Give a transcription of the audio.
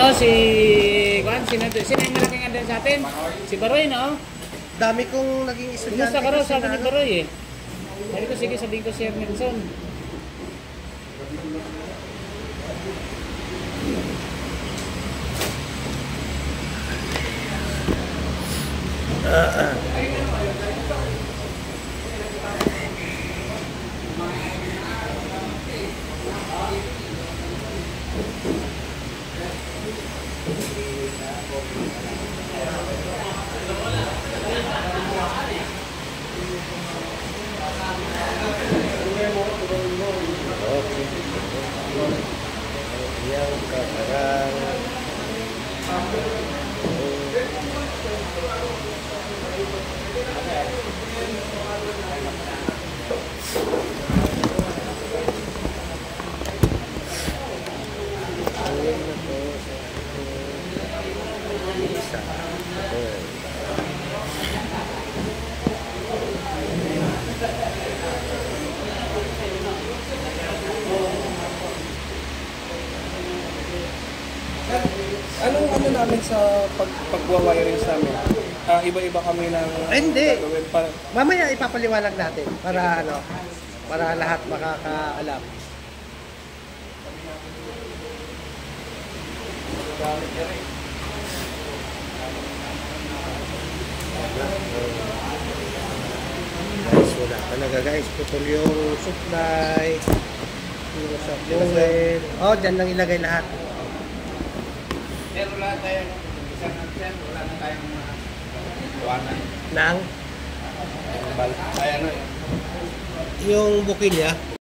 ano, si Juan, sino yung malaking andan sa atin? Si Baroy, no? Dami kong naging estudyante. Kumusta ka raw sa atin ni Baroy eh? Sabi ko, sige, sabihin ko si Ernesto. Anong ano namin sa pagwa-wiring sa amin? Iba-iba kami ng Hindi. gagawin para Mamaya ipapaliwanag natin para ano, para lahat makakaalam. Guys, wala talaga guys. Putol yung supply. Yung sa fuel. Oh, dyan lang ilagay lahat. Pero wala tayong isang anten, wala na tayong tuwanan. Nang Ay, ano yung bukilya.